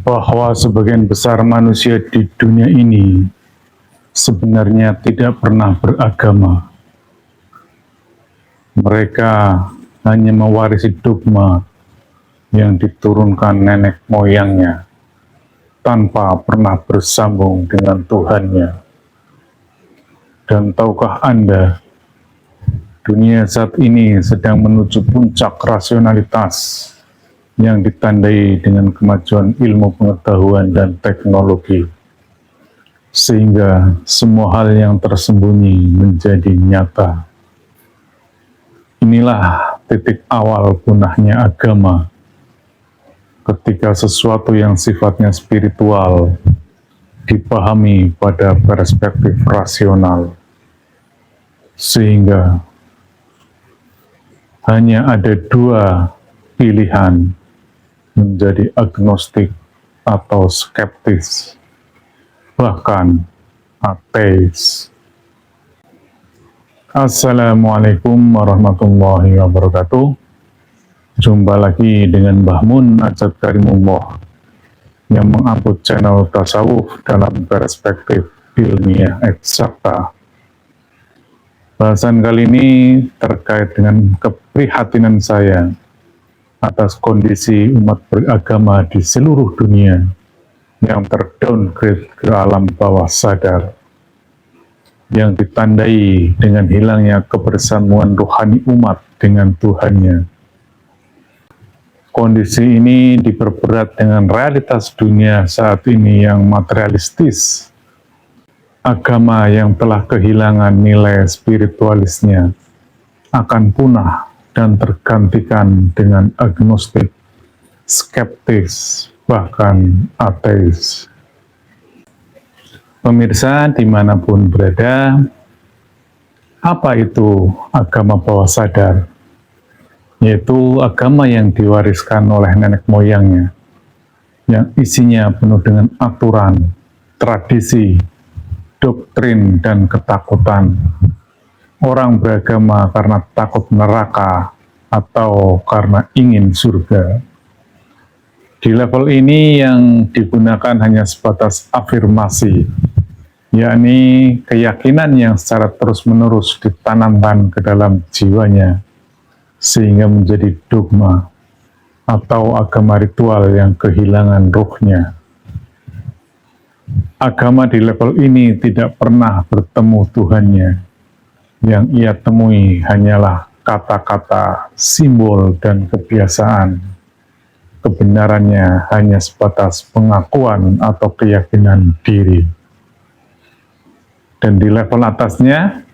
bahwa sebagian besar manusia di dunia ini sebenarnya tidak pernah beragama. Mereka hanya mewarisi dogma yang diturunkan nenek moyangnya tanpa pernah bersambung dengan Tuhannya. Dan tahukah Anda, dunia saat ini sedang menuju puncak rasionalitas yang ditandai dengan kemajuan ilmu pengetahuan dan teknologi, sehingga semua hal yang tersembunyi menjadi nyata. Inilah titik awal punahnya agama, ketika sesuatu yang sifatnya spiritual dipahami pada perspektif rasional, sehingga hanya ada dua pilihan, menjadi agnostik atau skeptis, bahkan ateis. Assalamualaikum warahmatullahi wabarakatuh. Jumpa lagi dengan Mbah Mun Ajat Karimullah yang mengupload channel tasawuf dalam perspektif ilmiah eksakta. Bahasan kali ini terkait dengan keprihatinan saya atas kondisi umat beragama di seluruh dunia yang terdowngrade ke alam bawah sadar, yang ditandai dengan hilangnya kebersambungan rohani umat dengan Tuhannya. Kondisi ini diperberat dengan realitas dunia saat ini yang materialistis. Agama yang telah kehilangan nilai spiritualisnya akan punah dan tergantikan dengan agnostik, skeptis, bahkan ateis. Pemirsa dimanapun berada, apa itu agama bawah sadar? Yaitu agama yang diwariskan oleh nenek moyangnya, yang isinya penuh dengan aturan, tradisi, doktrin, dan ketakutan. Orang beragama karena takut neraka atau karena ingin surga. Di level ini yang digunakan hanya sebatas afirmasi, yakni keyakinan yang secara terus-menerus ditanamkan ke dalam jiwanya, sehingga menjadi dogma atau agama ritual yang kehilangan ruhnya. Agama di level ini tidak pernah bertemu Tuhannya. Yang ia temui hanyalah kata-kata, simbol, dan kebiasaan. Kebenarannya hanya sebatas pengakuan atau keyakinan diri. Dan di level atasnya,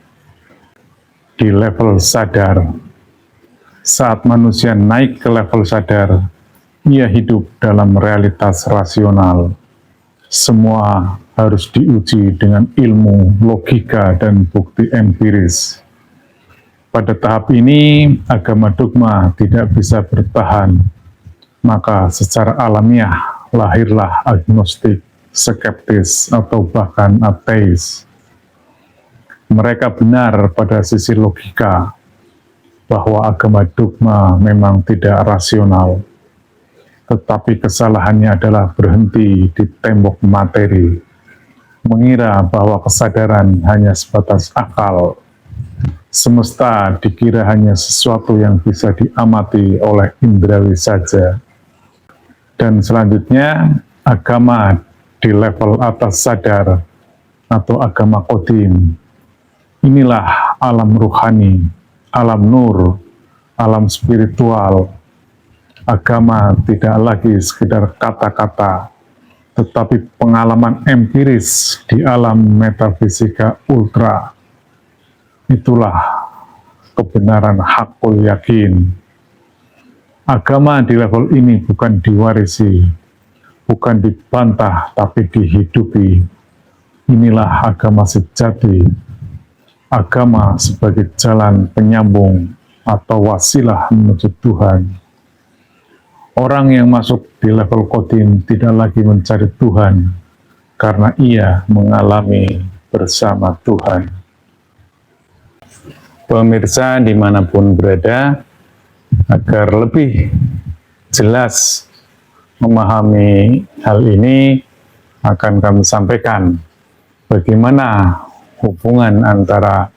di level sadar, saat manusia naik ke level sadar, ia hidup dalam realitas rasional. Semua harus diuji dengan ilmu, logika, dan bukti empiris. Pada tahap ini, agama dogma tidak bisa bertahan, maka secara alamiah lahirlah agnostik, skeptis, atau bahkan ateis. Mereka benar pada sisi logika, bahwa agama dogma memang tidak rasional, tetapi kesalahannya adalah berhenti di tembok materi, mengira bahwa kesadaran hanya sebatas akal. Semesta dikira hanya sesuatu yang bisa diamati oleh indrawi saja. Dan selanjutnya, agama di level atas sadar atau agama qadim. Inilah alam ruhani, alam nur, alam spiritual. Agama tidak lagi sekedar kata-kata, tetapi pengalaman empiris di alam metafisika ultra. Itulah kebenaran hakul yakin. Agama di level ini bukan diwarisi, bukan dibantah, tapi dihidupi. Inilah agama sejati. Agama sebagai jalan penyambung atau wasilah menuju Tuhan. Orang yang masuk di level qadim tidak lagi mencari Tuhan, karena ia mengalami bersama Tuhan. Pemirsa dimanapun berada, agar lebih jelas memahami hal ini, akan kami sampaikan bagaimana hubungan antara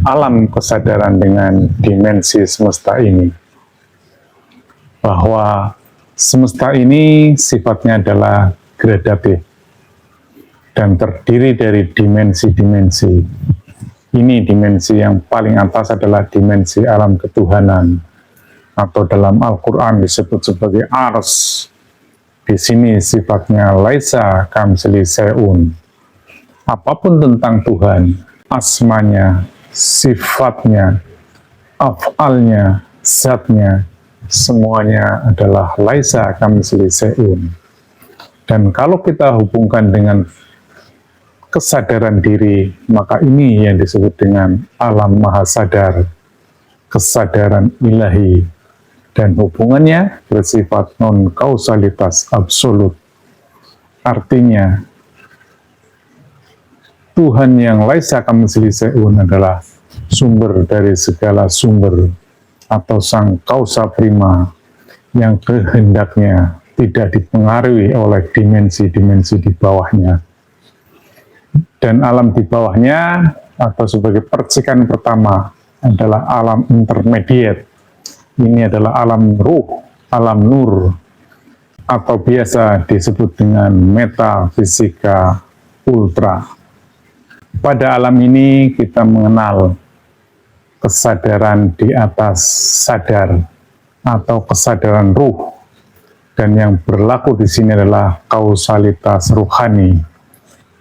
alam kesadaran dengan dimensi semesta ini. Bahwa semesta ini sifatnya adalah gradatif dan terdiri dari dimensi-dimensi. Ini dimensi yang paling atas adalah dimensi alam ketuhanan, atau dalam Al-Quran disebut sebagai ars. Di sini sifatnya laisa kamitslihi syai'un. Apapun tentang Tuhan, asmanya, sifatnya, af'alnya, zatnya, semuanya adalah laisa kamitslihi syai'un. Dan kalau kita hubungkan dengan kesadaran diri, maka ini yang disebut dengan alam maha sadar, kesadaran ilahi. Dan hubungannya bersifat non-kausalitas absolut. Artinya, Tuhan yang laisa kamitslihi syai'un adalah sumber dari segala sumber, atau sang kausa prima yang kehendaknya tidak dipengaruhi oleh dimensi-dimensi di bawahnya. Dan alam di bawahnya, atau sebagai percikan pertama, adalah alam intermediate. Ini adalah alam ruh, alam nur, atau biasa disebut dengan metafisika ultra. Pada alam ini kita mengenal kesadaran di atas sadar, atau kesadaran ruh, dan yang berlaku di sini adalah kausalitas ruhani,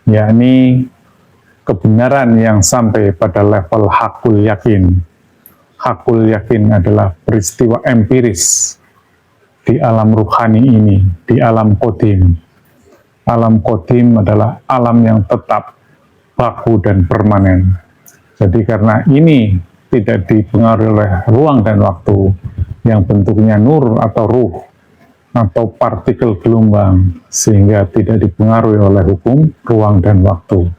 yakni kebenaran yang sampai pada level hakul yakin. Hakul yakin adalah peristiwa empiris di alam ruhani ini, di alam qadim. Alam qadim adalah alam yang tetap, baku dan permanen. Jadi karena ini tidak dipengaruhi oleh ruang dan waktu, yang bentuknya nur atau ruh, atau partikel gelombang, sehingga tidak dipengaruhi oleh hukum ruang dan waktu.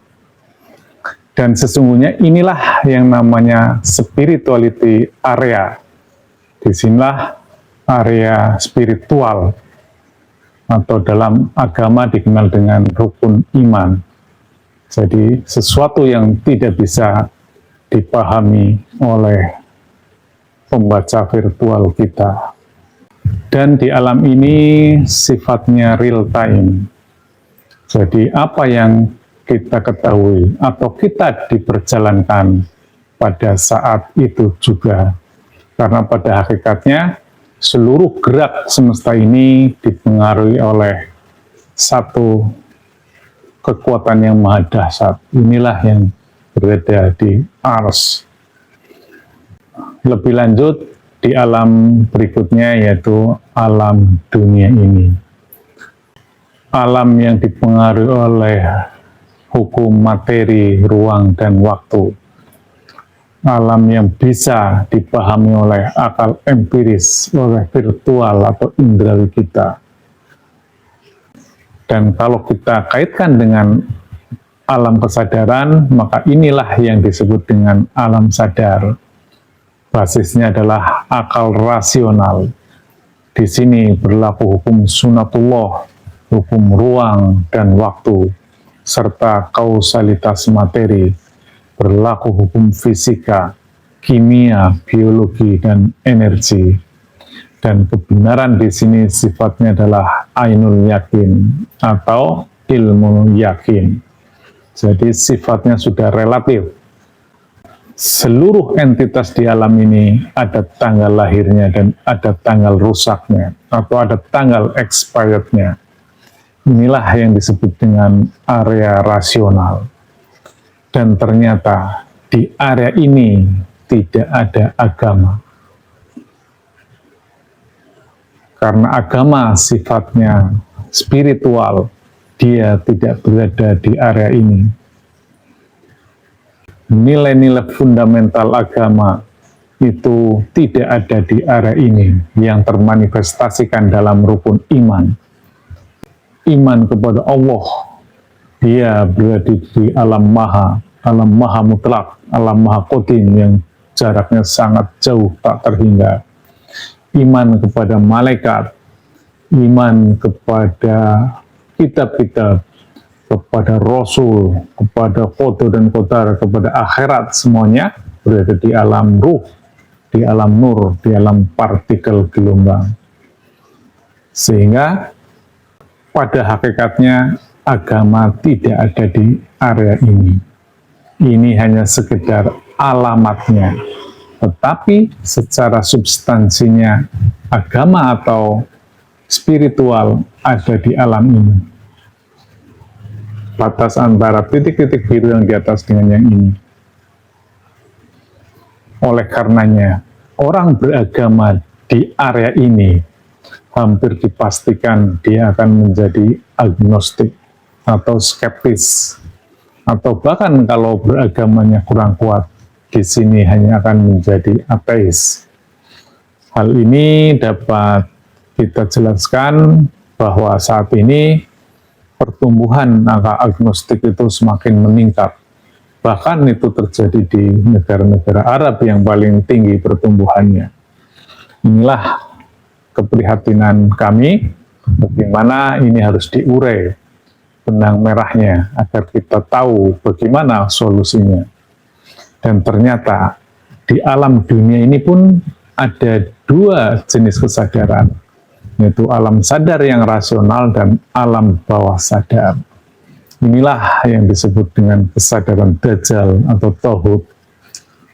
Dan sesungguhnya inilah yang namanya spirituality area. Disinilah area spiritual, atau dalam agama dikenal dengan rukun iman. Jadi sesuatu yang tidak bisa dipahami oleh pembaca virtual kita. Dan di alam ini sifatnya real time. Jadi apa yang kita ketahui atau kita diperjalankan pada saat itu juga. Karena pada hakikatnya seluruh gerak semesta ini dipengaruhi oleh satu kekuatan yang maha dahsyat. Inilah yang berada di ars. Lebih lanjut di alam berikutnya, yaitu alam dunia ini. Alam yang dipengaruhi oleh hukum materi, ruang, dan waktu. Alam yang bisa dipahami oleh akal empiris, oleh virtual atau indrawi kita. Dan kalau kita kaitkan dengan alam kesadaran, maka inilah yang disebut dengan alam sadar. Basisnya adalah akal rasional. Di sini berlaku hukum sunatullah, hukum ruang dan waktu, serta kausalitas materi, berlaku hukum fisika, kimia, biologi, dan energi. Dan kebenaran di sini sifatnya adalah ainul yakin atau ilmu yakin. Jadi sifatnya sudah relatif. Seluruh entitas di alam ini ada tanggal lahirnya dan ada tanggal rusaknya, atau ada tanggal expirednya. Inilah yang disebut dengan area rasional. Dan ternyata di area ini tidak ada agama. Karena agama sifatnya spiritual, dia tidak berada di area ini. Nilai-nilai fundamental agama itu tidak ada di area ini, yang termanifestasikan dalam rukun iman. Iman kepada Allah, dia berada di alam maha mutlak, alam maha qadim yang jaraknya sangat jauh tak terhingga. Iman kepada malaikat, iman kepada kitab-kitab, kepada Rasul, kepada foto dan qadar, kepada akhirat, semuanya berada di alam ruh, di alam nur, di alam partikel gelombang. Sehingga pada hakikatnya agama tidak ada di area ini. Ini hanya sekedar alamatnya. Tetapi secara substansinya agama atau spiritual ada di alam ini. Batas antara titik-titik biru yang di atas dengan yang ini. Oleh karenanya, orang beragama di area ini hampir dipastikan dia akan menjadi agnostik atau skeptis, atau bahkan kalau beragamanya kurang kuat, di sini hanya akan menjadi ateis. Hal ini dapat kita jelaskan bahwa saat ini pertumbuhan angka agnostik itu semakin meningkat. Bahkan itu terjadi di negara-negara Arab yang paling tinggi pertumbuhannya. Inilah keprihatinan kami, bagaimana ini harus diurai benang merahnya agar kita tahu bagaimana solusinya. Dan ternyata di alam dunia ini pun ada dua jenis kesadaran, yaitu alam sadar yang rasional dan alam bawah sadar. Inilah yang disebut dengan kesadaran Dajjal atau Tauhid.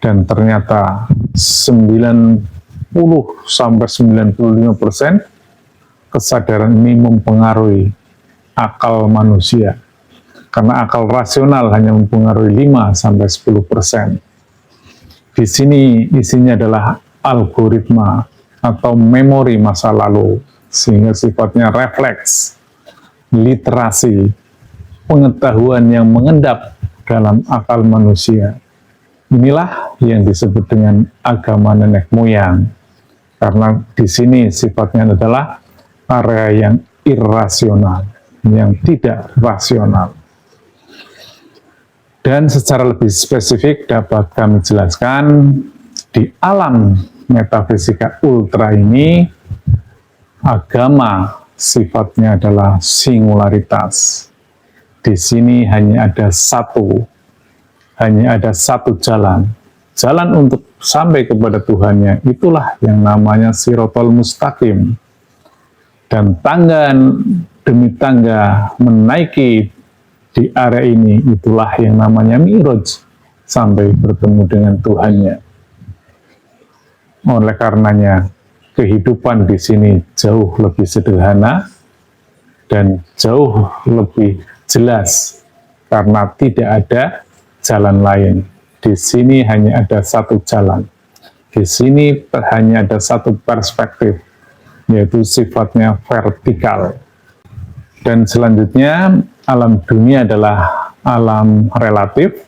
Dan ternyata 90-95% kesadaran ini mempengaruhi akal manusia. Karena akal rasional hanya mempengaruhi 5-10%. Di sini isinya adalah algoritma atau memori masa lalu, sehingga sifatnya refleks, literasi, pengetahuan yang mengendap dalam akal manusia. Inilah yang disebut dengan agama nenek moyang, karena di sini sifatnya adalah area yang irrasional, yang tidak rasional. Dan secara lebih spesifik dapat kami jelaskan, di alam metafisika ultra ini, agama sifatnya adalah singularitas. Di sini hanya ada satu jalan. Jalan untuk sampai kepada Tuhannya, itulah yang namanya Sirotol Mustaqim. Dan tangga demi tangga menaiki di area ini, itulah yang namanya Mi'raj, sampai bertemu dengan Tuhannya. Oleh karenanya, kehidupan di sini jauh lebih sederhana dan jauh lebih jelas, karena tidak ada jalan lain. Di sini hanya ada satu jalan. Di sini hanya ada satu perspektif, yaitu sifatnya vertikal. Dan selanjutnya, alam dunia adalah alam relatif,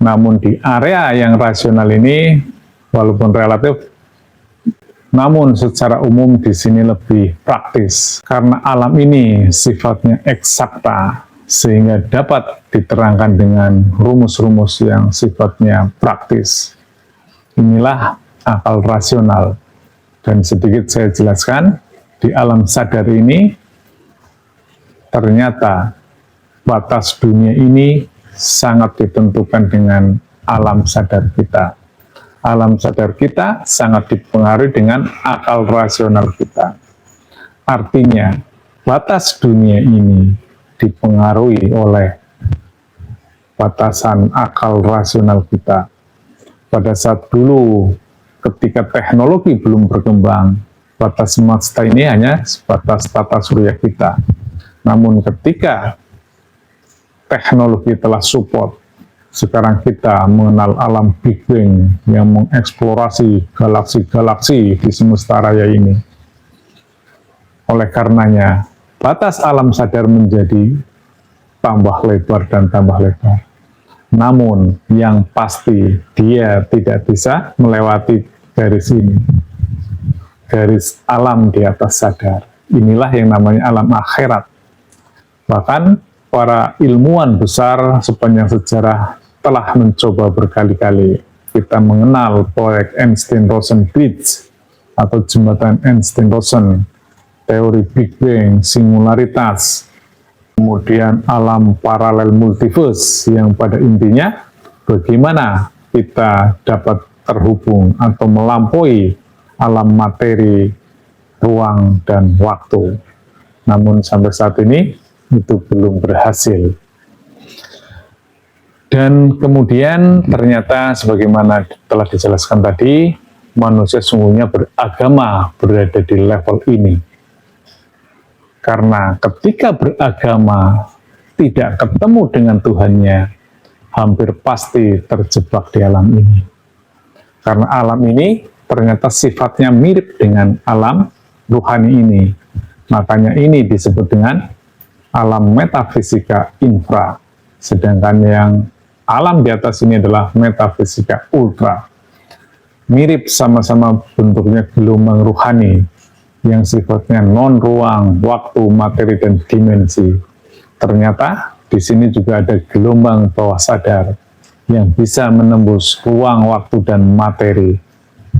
namun di area yang rasional ini, walaupun relatif, namun secara umum di sini lebih praktis, karena alam ini sifatnya eksakta, sehingga dapat diterangkan dengan rumus-rumus yang sifatnya praktis. Inilah akal rasional. Dan sedikit saya jelaskan, di alam sadar ini, ternyata batas dunia ini sangat ditentukan dengan alam sadar kita. Alam sadar kita sangat dipengaruhi dengan akal rasional kita. Artinya, batas dunia ini dipengaruhi oleh batasan akal rasional kita. Pada saat dulu, ketika teknologi belum berkembang, batas semesta ini hanya sebatas tata surya kita. Namun ketika teknologi telah support, sekarang kita mengenal alam Big Bang yang mengeksplorasi galaksi-galaksi di semesta raya ini. Oleh karenanya, batas alam sadar menjadi tambah lebar dan tambah lebar. Namun yang pasti dia tidak bisa melewati garis ini, garis alam di atas sadar. Inilah yang namanya alam akhirat. Bahkan para ilmuwan besar sepanjang sejarah telah mencoba berkali-kali. Kita mengenal proyek Einstein-Rosen Bridge atau jembatan Einstein-Rosen teori Big Bang, singularitas, kemudian alam paralel multiverse, yang pada intinya bagaimana kita dapat terhubung atau melampaui alam materi, ruang, dan waktu. Namun sampai saat ini itu belum berhasil. Dan kemudian ternyata sebagaimana telah dijelaskan tadi, manusia sungguhnya beragama berada di level ini. Karena ketika beragama tidak ketemu dengan Tuhannya, hampir pasti terjebak di alam ini. Karena alam ini ternyata sifatnya mirip dengan alam ruhani ini. Makanya ini disebut dengan alam metafisika infra. Sedangkan yang alam di atas ini adalah metafisika ultra. Mirip, sama-sama bentuknya gelombang ruhani yang sifatnya non-ruang, waktu, materi, dan dimensi. Ternyata di sini juga ada gelombang bawah sadar yang bisa menembus ruang, waktu, dan materi,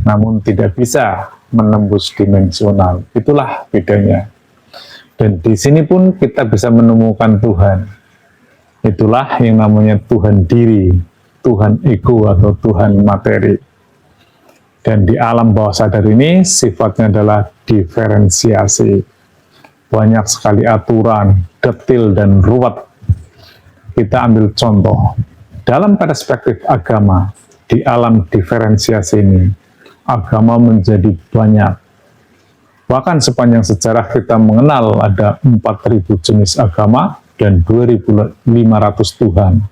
namun tidak bisa menembus dimensional. Itulah bedanya. Dan di sini pun kita bisa menemukan Tuhan. Itulah yang namanya Tuhan diri, Tuhan ego, atau Tuhan materi. Dan di alam bawah sadar ini sifatnya adalah diferensiasi. Banyak sekali aturan, detil, dan ruwet. Kita ambil contoh. Dalam perspektif agama, di alam diferensiasi ini, agama menjadi banyak. Bahkan sepanjang sejarah kita mengenal ada 4.000 jenis agama dan 2.500 Tuhan.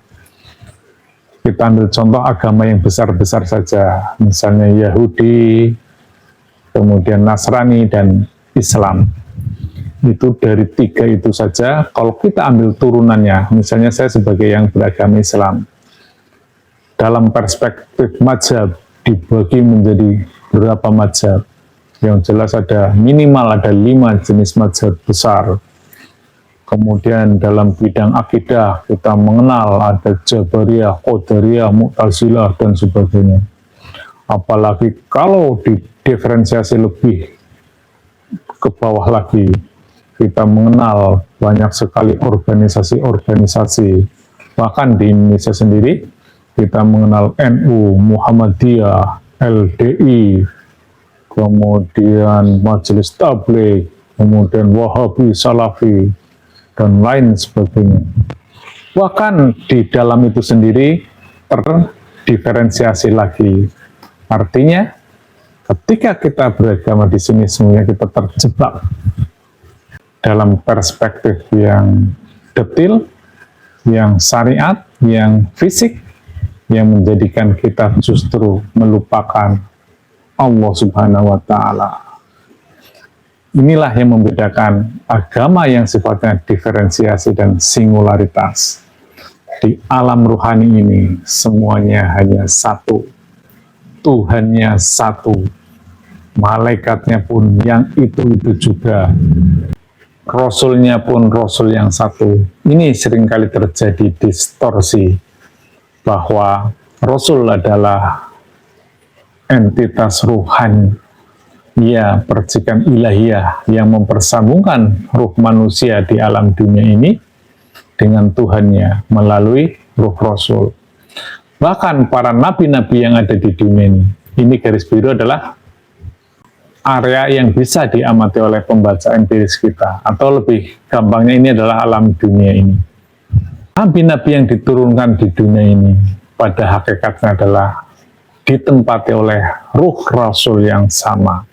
Kita ambil contoh agama yang besar-besar saja, misalnya Yahudi, kemudian Nasrani, dan Islam. Itu dari 3 itu saja, kalau kita ambil turunannya, misalnya saya sebagai yang beragama Islam, dalam perspektif mazhab dibagi menjadi berapa mazhab? Yang jelas ada minimal ada 5 jenis mazhab besar. Kemudian dalam bidang akidah kita mengenal ada Jabariyah, Qadariyah, Mu'tazilah, dan sebagainya. Apalagi kalau didiferensiasi lebih ke bawah lagi, kita mengenal banyak sekali organisasi-organisasi. Bahkan di Indonesia sendiri kita mengenal NU, Muhammadiyah, LDI, kemudian Majelis Tabligh, kemudian Wahabi, Salafi, dan lain sebagainya. Bahkan di dalam itu sendiri terdiferensiasi lagi. Artinya, ketika kita beragama di sini, semuanya kita terjebak dalam perspektif yang detil, yang syariat, yang fisik, yang menjadikan kita justru melupakan Allah Subhanahu wa Ta'ala. Inilah yang membedakan agama yang sifatnya diferensiasi dan singularitas. Di alam ruhani ini, semuanya hanya satu. Tuhannya satu. Malaikatnya pun yang itu-itu juga. Rasulnya pun Rasul yang satu. Ini seringkali terjadi distorsi, bahwa Rasul adalah entitas ruhani, ya, percikan ilahiyah yang mempersambungkan ruh manusia di alam dunia ini dengan Tuhannya melalui ruh Rasul. Bahkan para nabi-nabi yang ada di dunia ini garis biru adalah area yang bisa diamati oleh pembaca empiris kita, atau lebih gampangnya ini adalah alam dunia ini. Nabi-nabi yang diturunkan di dunia ini pada hakikatnya adalah ditempati oleh ruh Rasul yang sama.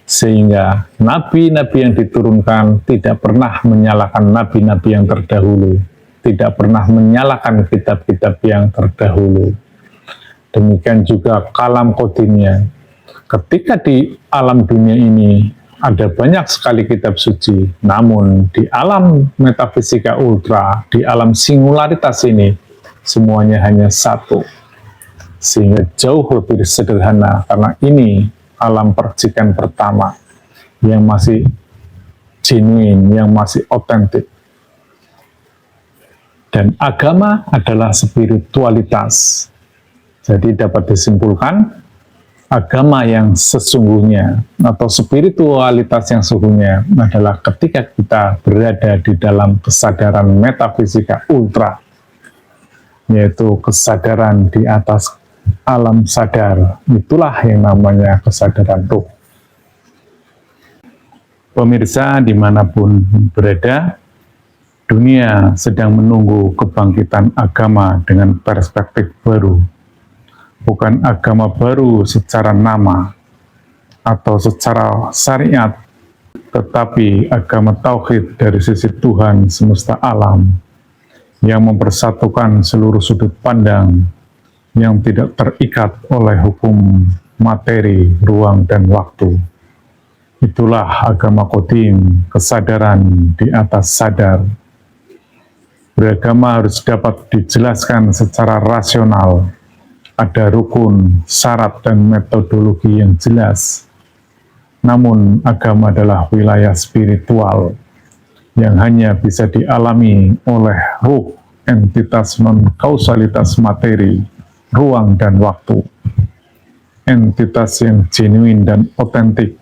Sehingga nabi-nabi yang diturunkan tidak pernah menyalahkan nabi-nabi yang terdahulu, tidak pernah menyalahkan kitab-kitab yang terdahulu. Demikian juga kalam kodimnya. Ketika di alam dunia ini ada banyak sekali kitab suci, namun di alam metafisika ultra, di alam singularitas ini, semuanya hanya satu. Sehingga jauh lebih sederhana, karena ini alam percikan pertama yang masih genuine, yang masih otentik. Dan agama adalah spiritualitas. Jadi dapat disimpulkan Agama yang sesungguhnya atau spiritualitas yang sesungguhnya adalah ketika kita berada di dalam kesadaran metafisika ultra, yaitu kesadaran di atas alam sadar. Itulah yang namanya kesadaran ruh. Pemirsa dimanapun berada, dunia sedang menunggu kebangkitan agama dengan perspektif baru. Bukan agama baru secara nama atau secara syariat, tetapi agama tauhid dari sisi Tuhan semesta alam yang mempersatukan seluruh sudut pandang yang tidak terikat oleh hukum materi, ruang, dan waktu. Itulah agama Qadim, kesadaran di atas sadar. Beragama harus dapat dijelaskan secara rasional. Ada rukun, syarat, dan metodologi yang jelas. Namun, agama adalah wilayah spiritual yang hanya bisa dialami oleh ruh, entitas non-kausalitas materi, ruang, dan waktu. Entitas yang genuine dan otentik,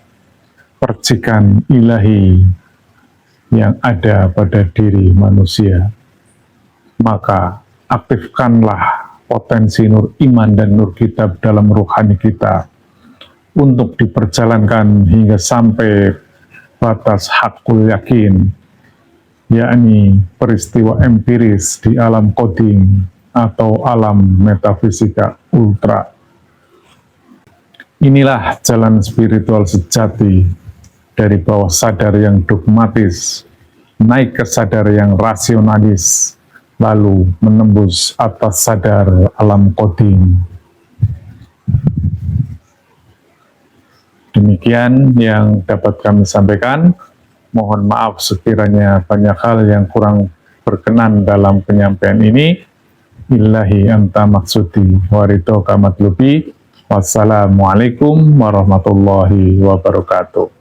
percikan ilahi yang ada pada diri manusia. Maka, aktifkanlah potensi nur iman dan nur kitab dalam rohani kita untuk diperjalankan hingga sampai batas hakul yakin, yakni peristiwa empiris di alam Qadim atau alam metafisika ultra. Inilah jalan spiritual sejati dari bawah sadar yang dogmatis naik ke sadar yang rasionalis, lalu menembus atas sadar alam Qadim. Demikian yang dapat kami sampaikan. Mohon maaf sekiranya banyak hal yang kurang berkenan dalam penyampaian ini. Illahi anta maksudi waridho kamatlubi. Wassalamualaikum warahmatullahi wabarakatuh.